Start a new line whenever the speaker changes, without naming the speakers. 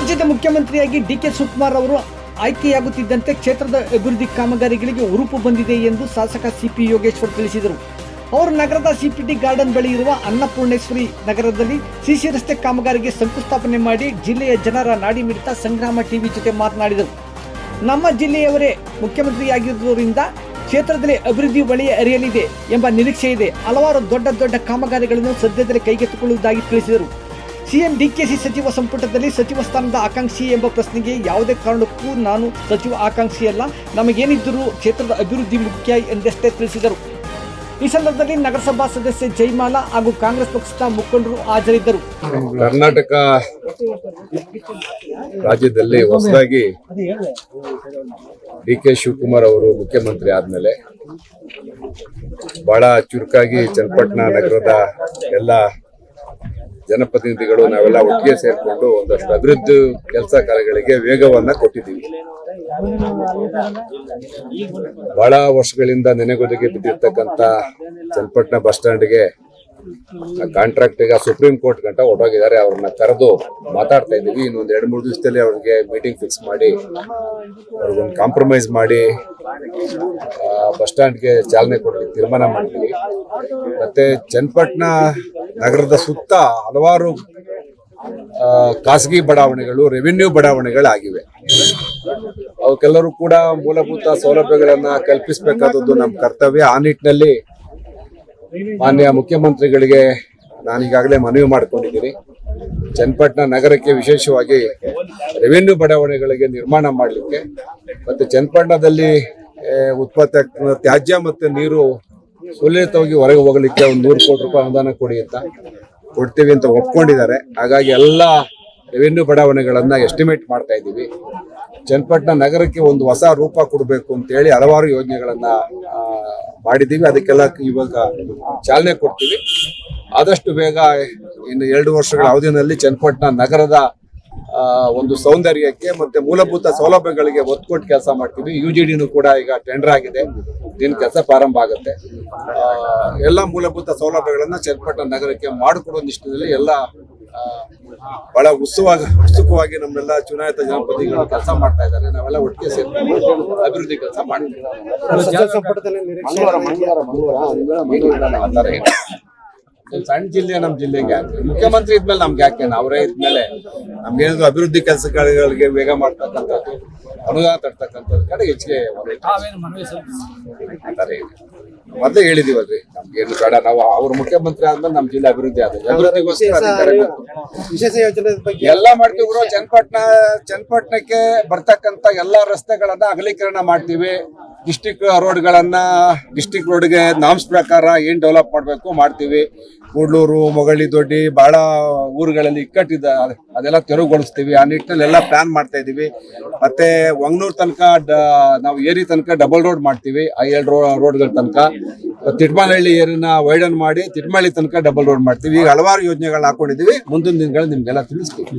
ರಾಜ್ಯದ ಮುಖ್ಯಮಂತ್ರಿಯಾಗಿ ಡಿಕೆ ಶಿವಕುಮಾರ್ ಅವರು ಆಯ್ಕೆಯಾಗುತ್ತಿದ್ದಂತೆ ಕ್ಷೇತ್ರದ ಅಭಿವೃದ್ಧಿ ಕಾಮಗಾರಿಗಳಿಗೆ ಹುರುಪು ಬಂದಿದೆ ಎಂದು ಶಾಸಕ ಸಿಪಿ ಯೋಗೇಶ್ವರ್ ತಿಳಿಸಿದರು. ಅವರು ನಗರದ ಸಿಪಿಟಿ ಗಾರ್ಡನ್ ಬಳಿ ಇರುವ ಅನ್ನಪೂರ್ಣೇಶ್ವರಿ ನಗರದಲ್ಲಿ ಸಿಸಿ ರಸ್ತೆ ಕಾಮಗಾರಿಗೆ ಶಂಕುಸ್ಥಾಪನೆ ಮಾಡಿ ಜಿಲ್ಲೆಯ ಜನರ ನಾಡಿ ಮಿಡಿತ ಸಂಗ್ರಾಮ ಟಿವಿ ಜೊತೆ ಮಾತನಾಡಿದರು. ನಮ್ಮ ಜಿಲ್ಲೆಯವರೇ ಮುಖ್ಯಮಂತ್ರಿಯಾಗಿರುವುದರಿಂದ ಕ್ಷೇತ್ರದಲ್ಲಿ ಅಭಿವೃದ್ಧಿ ವಲಯ ಹರಿಯಲಿದೆ ಎಂಬ ನಿರೀಕ್ಷೆ ಇದೆ. ಹಲವಾರು ದೊಡ್ಡ ದೊಡ್ಡ ಕಾಮಗಾರಿಗಳನ್ನು ಸದ್ಯದಲ್ಲೇ ಕೈಗೆತ್ತಿಕೊಳ್ಳುವುದಾಗಿ ತಿಳಿಸಿದರು. ಸಿಎಂ ಡಿಕೆಶಿ ಸಚಿವ ಸಂಪುಟದಲ್ಲಿ ಸಚಿವ ಸ್ಥಾನದ ಆಕಾಂಕ್ಷಿ ಎಂಬ ಪ್ರಶ್ನೆಗೆ ಯಾವುದೇ ಕಾರಣಕ್ಕೂ ನಾನು ಸಚಿವ ಆಕಾಂಕ್ಷಿಯಲ್ಲ, ನಮಗೇನಿದ್ದರೂ ಕ್ಷೇತ್ರದ ಅಭಿವೃದ್ಧಿ ಮುಖ್ಯ ಎಂದಷ್ಟೇ ತಿಳಿಸಿದರು. ಈ ಸಂದರ್ಭದಲ್ಲಿ ನಗರಸಭಾ ಸದಸ್ಯೆ ಜಯಮಾಲಾ ಹಾಗೂ ಕಾಂಗ್ರೆಸ್ ಪಕ್ಷದ ಮುಖಂಡರು ಹಾಜರಿದ್ದರು.
ಕರ್ನಾಟಕ ರಾಜ್ಯದಲ್ಲಿ ಹೊಸದಾಗಿ ಡಿಕೆ ಶಿವಕುಮಾರ್ ಅವರು ಮುಖ್ಯಮಂತ್ರಿ ಆದ್ಮೇಲೆ ಬಹಳ ಚುರುಕಾಗಿ ಚನ್ನಪಟ್ಟಣ ನಗರದ ಎಲ್ಲ ಜನಪ್ರತಿನಿಧಿಗಳು ನಾವೆಲ್ಲ ಒಟ್ಟಿಗೆ ಸೇರಿಕೊಂಡು ಒಂದಷ್ಟು ಅಭಿವೃದ್ಧಿ ಕೆಲಸ ಕಾರ್ಯಗಳಿಗೆ ವೇಗವನ್ನ ಕೊಟ್ಟಿದ್ದೀವಿ. ಬಹಳ ವರ್ಷಗಳಿಂದ ನೆನೆಗುದಿಗೆ ಬಿದ್ದಿರ್ತಕ್ಕಂಥ ಚನ್ನಪಟ್ಟಣ ಬಸ್ ಸ್ಟ್ಯಾಂಡ್ಗೆ ಕಾಂಟ್ರಾಕ್ಟ್ ಈಗ ಸುಪ್ರೀಂ ಕೋರ್ಟ್ ಗಂಟ ಹೊರಟೋಗಿದ್ದಾರೆ. ಅವ್ರನ್ನ ಕರೆದು ಮಾತಾಡ್ತಾ ಇದ್ದೀವಿ. ಇನ್ನೊಂದು 2-3 ದಿವಸದಲ್ಲಿ ಅವ್ರಿಗೆ ಮೀಟಿಂಗ್ ಫಿಕ್ಸ್ ಮಾಡಿ ಅವ್ರಿಗೊಂದು ಕಾಂಪ್ರಮೈಸ್ ಮಾಡಿ ಬಸ್ ಸ್ಟ್ಯಾಂಡ್ಗೆ ಚಾಲನೆ ಕೊಡಲಿಕ್ಕೆ ತೀರ್ಮಾನ ಮಾಡಿದ್ವಿ. ಮತ್ತೆ ಚನ್ನಪಟ್ಟಣ ನಗರದ ಸುತ್ತ ಹಲವಾರು ಖಾಸಗಿ ಬಡಾವಣೆಗಳು, ರೆವಿನ್ಯೂ ಬಡಾವಣೆಗಳಾಗಿವೆ. ಅವಕ್ಕೆಲ್ಲರೂ ಕೂಡ ಮೂಲಭೂತ ಸೌಲಭ್ಯಗಳನ್ನ ಕಲ್ಪಿಸಬೇಕಾದದ್ದು ನಮ್ಮ ಕರ್ತವ್ಯ. ಆ ನಿಟ್ಟಿನಲ್ಲಿ ಮಾನ್ಯ ಮುಖ್ಯಮಂತ್ರಿಗಳಿಗೆ ನಾನು ಈಗಾಗಲೇ ಮನವಿ ಮಾಡಿಕೊಂಡಿದ್ದೀನಿ. ಚನ್ನಪಟ್ಟಣ ನಗರಕ್ಕೆ ವಿಶೇಷವಾಗಿ ರೆವಿನ್ಯೂ ಬಡಾವಣೆಗಳಿಗೆ ನಿರ್ಮಾಣ ಮಾಡಲಿಕ್ಕೆ ಮತ್ತೆ ಚನ್ನಪಟ್ಟಣದಲ್ಲಿ ಉತ್ಪತ್ತಿ ತ್ಯಾಜ್ಯ ಮತ್ತು ನೀರು ಸುಲಲಿತವಾಗಿ ಹೊರಗೆ ಹೋಗಲಿಕ್ಕೆ ಒಂದು 100 ಕೋಟಿ ರೂಪಾಯಿ ಅನುದಾನ ಕೊಡ್ತೀವಿ ಅಂತ ಒಪ್ಕೊಂಡಿದ್ದಾರೆ. ಹಾಗಾಗಿ ಎಲ್ಲ ರೆವಿನ್ಯೂ ಬಡಾವಣೆಗಳನ್ನ ಎಸ್ಟಿಮೇಟ್ ಮಾಡ್ತಾ ಇದ್ದೀವಿ. ಚನ್ನಪಟ್ಟಣ ನಗರಕ್ಕೆ ಒಂದು ಹೊಸ ರೂಪ ಕೊಡಬೇಕು ಅಂತೇಳಿ ಹಲವಾರು ಯೋಜನೆಗಳನ್ನ ಮಾಡಿದ್ದೀವಿ. ಅದಕ್ಕೆಲ್ಲ ಇವಾಗ ಚಾಲನೆ ಕೊಡ್ತೀವಿ. ಆದಷ್ಟು ಬೇಗ ಇನ್ನು 2 ವರ್ಷಗಳ ಅವಧಿಯಲ್ಲಿ ಚನ್ನಪಟ್ಟಣ ನಗರದ ಒಂದು ಸೌಂದರ್ಯಕ್ಕೆ ಮತ್ತೆ ಮೂಲಭೂತ ಸೌಲಭ್ಯಗಳಿಗೆ ಒತ್ತು ಕೊಟ್ಟು ಕೆಲಸ ಮಾಡ್ತೀವಿ. UGDನೂ ಕೂಡ ಈಗ ಟೆಂಡರ್ ಆಗಿದೆ. ದಿನ ಕೆಲಸ ಪ್ರಾರಂಭ ಆಗುತ್ತೆ. ಎಲ್ಲ ಮೂಲಭೂತ ಸೌಲಭ್ಯಗಳನ್ನ ಚನ್ನಪಟ್ಟಣ ನಗರಕ್ಕೆ ಮಾಡಿಕೊಡೋ ನಿಟ್ಟಿನಲ್ಲಿ ಎಲ್ಲ ಬಹಳ ಉತ್ಸುಕವಾಗಿ ನಮ್ಮೆಲ್ಲ ಚುನಾಯಿತ ಜನಪ್ರತಿನಿಧಿಗಳು ಕೆಲಸ ಮಾಡ್ತಾ ಇದ್ದಾರೆ. ನಾವೆಲ್ಲ ಒಟ್ಟಿಗೆ ಸೇರ್ಕೊಂಡು ಅಭಿವೃದ್ಧಿ ಕೆಲಸ ಮಾಡ್ತೀವಿ. ಸಣ್ಣ ಜಿಲ್ಲೆ ನಮ್ಮ ಜಿಲ್ಲೆಗೆ ಯಾಕೆ ಮುಖ್ಯಮಂತ್ರಿ ಇದ್ಮೇಲೆ ನಮ್ಗೆ ಯಾಕೆ ಅವರೇ ಇದ್ಮೇಲೆ ನಮ್ಗೇನಾದ್ರು ಅಭಿವೃದ್ಧಿ ಕೆಲಸಗಳಿಗೆ ವೇಗ ಮಾಡ್ತಕ್ಕಂಥದ್ದು, ಅನುದಾನ ತರ್ತಕ್ಕಂಥದ್ದು ಕಡೆ ಹೆಚ್ಚಿಗೆ ಮೊದಲೇ ಹೇಳಿದೀವಲ್ರಿ, ನಮ್ಗೇನು ಬೇಡ, ನಾವು ಅವ್ರ ಮುಖ್ಯಮಂತ್ರಿ ಆದ್ಮೇಲೆ ನಮ್ಮ ಜಿಲ್ಲೆ ಅಭಿವೃದ್ಧಿ ಆದ್ರೆ
ವಿಶೇಷ ಯೋಜನೆ
ಎಲ್ಲ ಮಾಡ್ತೀವಿ. ಚನ್ನಪಟ್ಟಣಕ್ಕೆ ಬರ್ತಕ್ಕಂಥ ಎಲ್ಲಾ ರಸ್ತೆಗಳನ್ನ ಅಗಲೀಕರಣ ಮಾಡ್ತೀವಿ. ಡಿಸ್ಟಿಕ್ ರೋಡ್ಗೆ ನಾಮ್ಸ್ ಪ್ರಕಾರ ಏನ್ ಡೆವಲಪ್ ಮಾಡ್ಬೇಕು ಮಾಡ್ತೀವಿ. ಕೂಡ್ಲೂರು, ಮೊಗಳಿ ದೊಡ್ಡಿ ಬಹಳ ಊರುಗಳಲ್ಲಿ ಇಕ್ಕಟ್ಟಿದ್ದ ಅದೆಲ್ಲ ತೆರವುಗೊಳಿಸ್ತೀವಿ. ಆ ನಿಟ್ಟಿನಲ್ಲಿ ಎಲ್ಲ ಪ್ಲಾನ್ ಮಾಡ್ತಾ ಇದೀವಿ. ಮತ್ತೆ ವಂಗನೂರ್ ತನಕ ನಾವು ಏರಿ ತನಕ ಡಬಲ್ ರೋಡ್ ಮಾಡ್ತೀವಿ. ಆ 2 ರೋಡ್ಗಳ ತನಕ ತಿಟ್ಮಾನಹಳ್ಳಿ ಏರಿನ ವೈಡನ್ ಮಾಡಿ ತಿಟ್ಮಾಳಿ ತನಕ ಡಬಲ್ ರೋಡ್ ಮಾಡ್ತೀವಿ. ಈಗ ಹಲವಾರು ಯೋಜನೆಗಳನ್ನ ಹಾಕೊಂಡಿದೀವಿ. ಮುಂದಿನ ದಿನಗಳಲ್ಲಿ ನಿಮ್ಗೆಲ್ಲ ತಿಳಿಸ್ತೀವಿ.